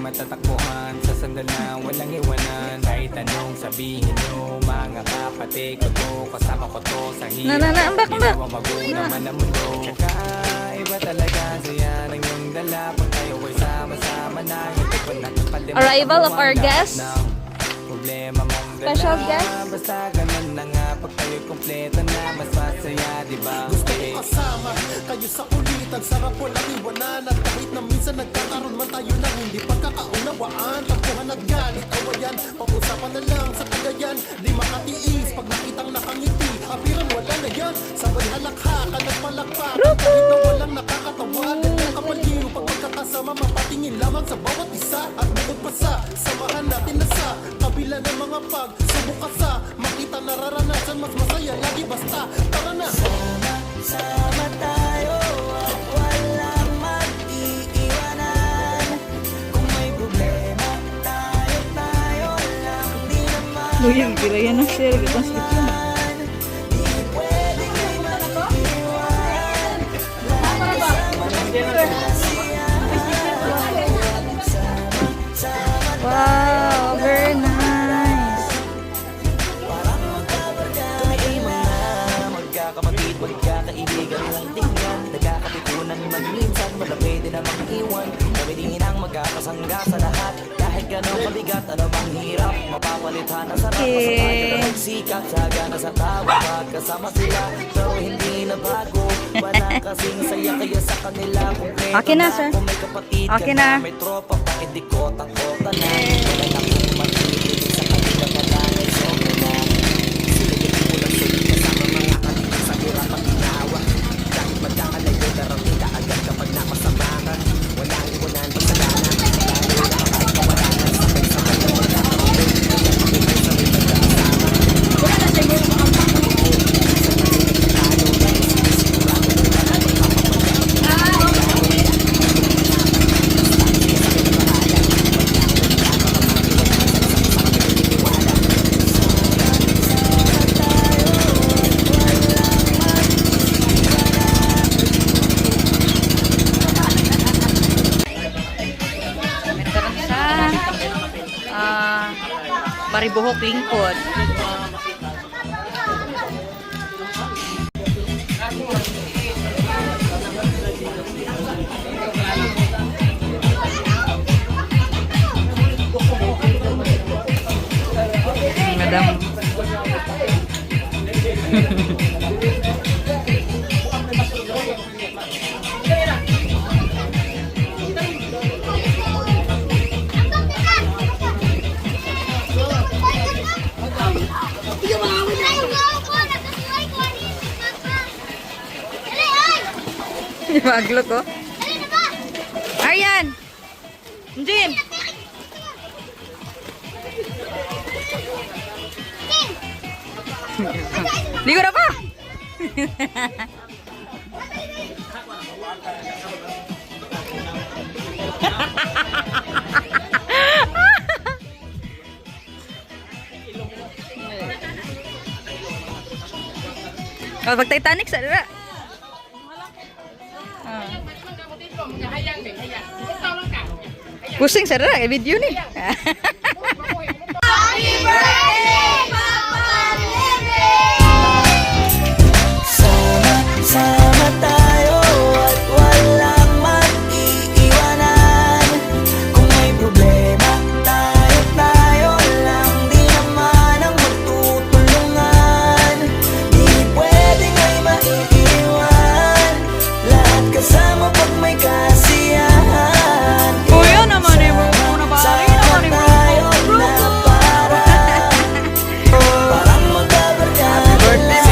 matatakbuhan sa sandal na walang iwanan. Kahit anong sabihin nyo, mga kapatid ko to, kasama ko to sa hirap. Ginawa magulang man ang mundo. Kakaiba talaga, saya ng iyong dala. Pag tayo ay sama-sama na, hindi ko nakapalimutan. Arrival of our guest. Problema mong Special guest. basta ganun na nga. Pag tayo kompleto na, mas masaya, diba? Gusto ko kasama kayo sa kulitan. Sarap walang iwanan. At kahit na minsan nagkakaroon man tayo ng hindi pagkakaunawaan, tampuhan at galit, awayan, pag-usapan na lang sa tagayan. Di makatiis pag nakitang nakangiti, apiran wala na yan. Sabay halakhakan at palakpakan, kahit na walang nakakatawa. Ganyan kapaliw pag magkakasama, mapatingin lamang sa bawat isa. At bukod pa sa samahan natin na sa kabila ng mga pagsubok ka sa makita nararanasan, mas masaya lagi basta tara na. Sama tayo at walang mag-iiwanan. Kung may problema, tayo lang. Di naman Luyang gila yan ang share. Gatang slip yun. di pwedeng may mag-iiwan. Wow, very nice. Parang magkabarga ay mga magkakapatid, magkakaibigan lang tingnan. Nagkakapitunan magminsan, wala pwede namang iwan. Kami din ang magkakasangga sa lahat. Kahit gano'ng mabigat, ano bang hirap, mapapalitan ang sarap. Masabay na magsikat, saga na sa tawa. Kasama sila, pero hindi na bago. Wala kasing saya kaya sa kanila. Okay na, sir. Kung may kapatid Okay ka na. may tropa pa, hindi kotang-kota na. Wala na kung magiging sa kanila palangay, sobra na. Silipin ko lang sulit kasama mga kanila sa hirap at ginawa. Kahit magkakalayo, darating ka agad kapag napasamahan. Walang iwanan pag sa gana. Maribohok Lingkod. Madam. Maglo ko. Aryan! Jim! Ligo na pa! Pag Titanic sa dira. Pusing sa dira, video ni. Happy birthday, Papa Living! Sama tayo at walang mag-iiwanan. Kung may problema, tayo lang. Di naman ang magtutulungan. Di pwedeng may maiiwan. Lahat kasama pag may kasiyahan. Kuya naman eh, muna ba? Sama tayo na parang magkabarga. Happy birthday.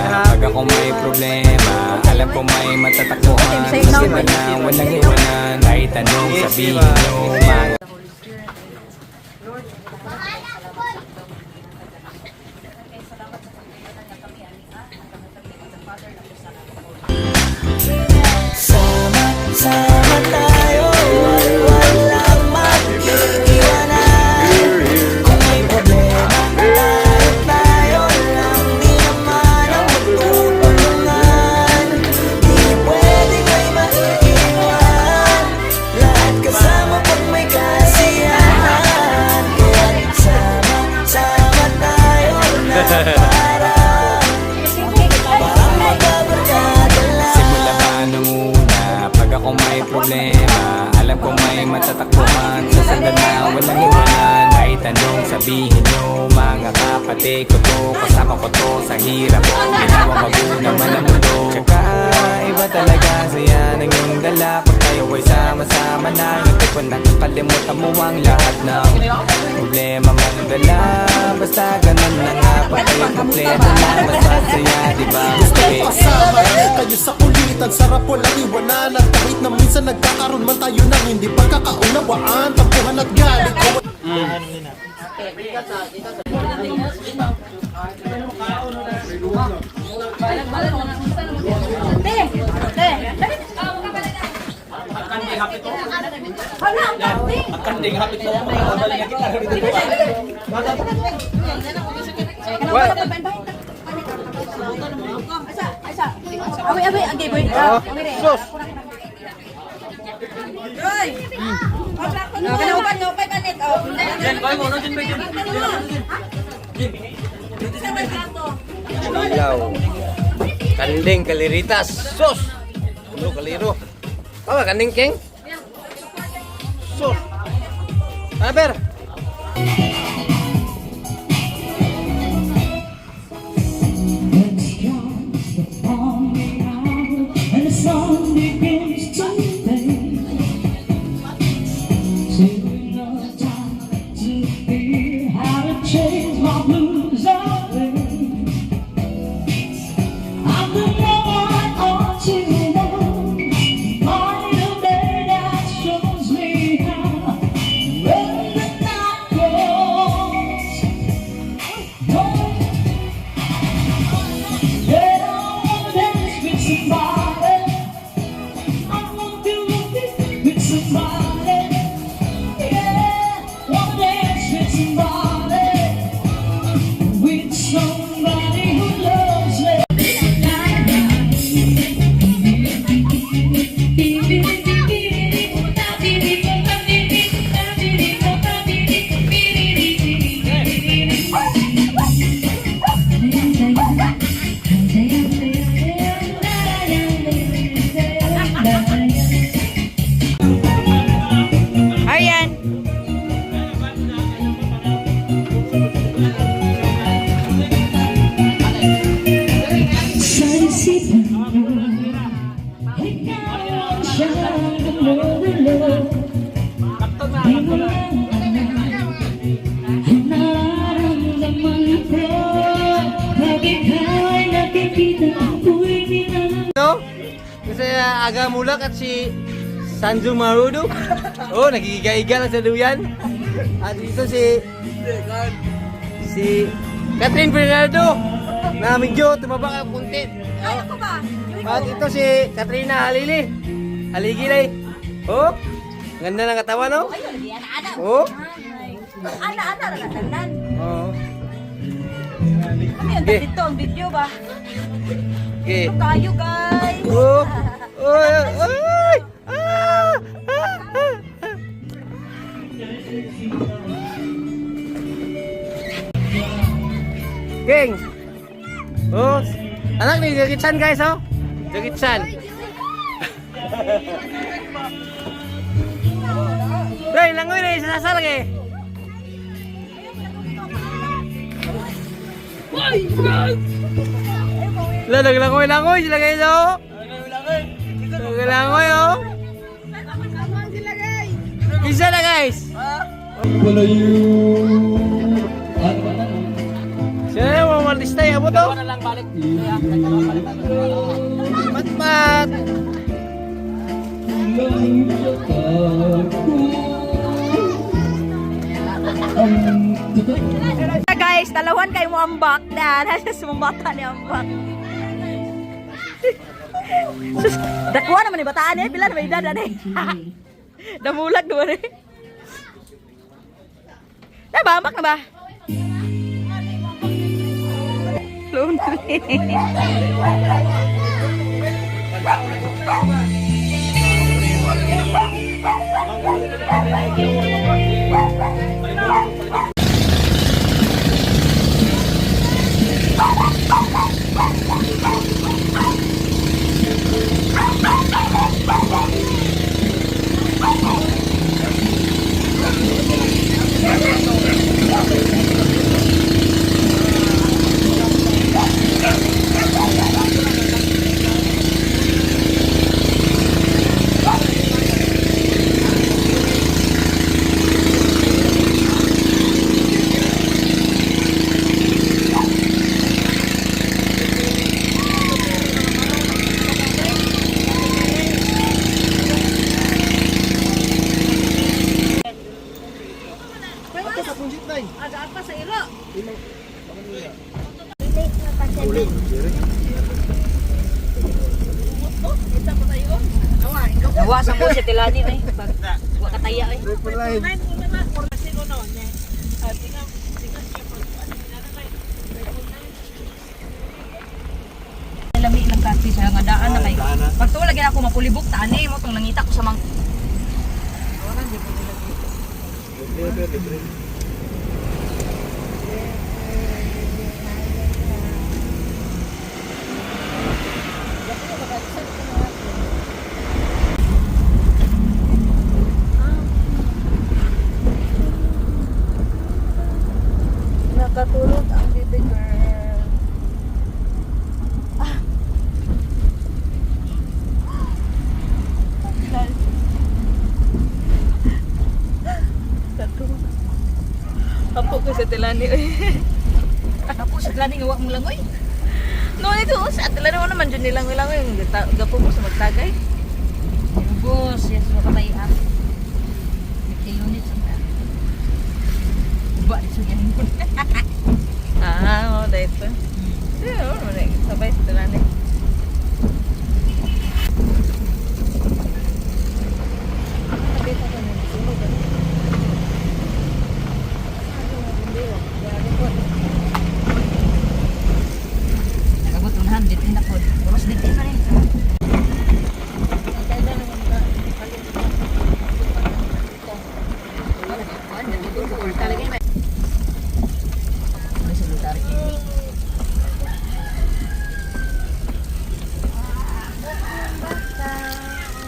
Pag ako may problema, alam ko may matatakbuhan. Kasi na walang iwanan. Kahit anong sabihin nyo, mga sama tayo at walang mag-iiwanan. Kung may problema, tayo lang. Di naman ang magtutulungan. Di pwedeng may maiiwan. Lahat kasama problema. Alam ko may matatakbuhan sa sandal na walang iwanan. Kahit anong sabihin nyo, mga kapatid ko to, kasama ko to sa hirap ko, ginawa mabuo naman ang mundo. Tsaka iba talaga saya ng iyong dala. Kung tayo ay sama-sama na, hindi ko nakakalimutan mo ang lahat ng problema mong dala. Basta ganun na nga, pag kayo kompleto na, basta saya, diba? Gusto ko kasama kayo sa kulitan, sarap walang iwanan. At kahit na minsan nagkakaroon man tayo ng hindi pagkakaunawaan, tampuhan at galit Ilaw. Kanding kaliritas. Sos. Kulo kaliro. Apa kanding keng? Sos. Aber. And the sun begins to fade. Taking no time to feel how to change my blues away. I'm the one I ought to know. Find a day that shows me how. When the night goes, don't. Yeah, I wanna dance with somebody. I want to dance with somebody. Yeah, wanna dance with somebody. With somebody who loves me. Ayan. Sa isipan mo, ikaw ang siyang gumugulo. Di mo lang alam ang nararamdaman ko. Pag ikaw ay nakikita ko'y nilalang. No? Kasi aga mulak at si Sanju Marudo. Oh, nagigiga-iga lang sa duyan. At dito si Catherine Bernardo. Na medyo tumaba ka kunti. Ay, ako ba? At ito si Katrina Halili. Haligilay. Oh, ganda ng katawan, no? Ay, lagi ana-ana. Oh. Ana-ana ra tanan. Oh. Kami ang Okay. dito ang video ba? Okay. Tayo guys. Oh. Oy, oy. Ah! King. Oh, anak ni Jackie Chan guys, oh. Jackie Chan. Dai, langoy na isa sa lagi. Lah, langoy sila guys, oh. Langoy, oh. Isa na guys. Sino yung mga artista yung abo to? Mat-mat. Guys, dalawan kayo mo ambak. Nasa sumambata ni ambak. Sus, dakwa naman ni bataan eh. Pila na may edad eh. Damulag naman eh. Nabambak na ba? Lonely. Wa sa mo si Tilani eh. Wa kataya eh. Lami lang kasi sa nga daan na kay. Pagtulag gyud ako mapulibok taani mo tong nangita ko sa mang. Nakatulog ang baby girl. Apo ko sa Tilani oy. Apo sa Tilani nga wa mo lang oy. No ito sa Tilani mo naman jud nilang oy. Gapo mo sa magtagay. Bus, yes wa katay ah. 50 units ang. Ba di yan. Ah, oh dito. Yo, sabay sa Tilani.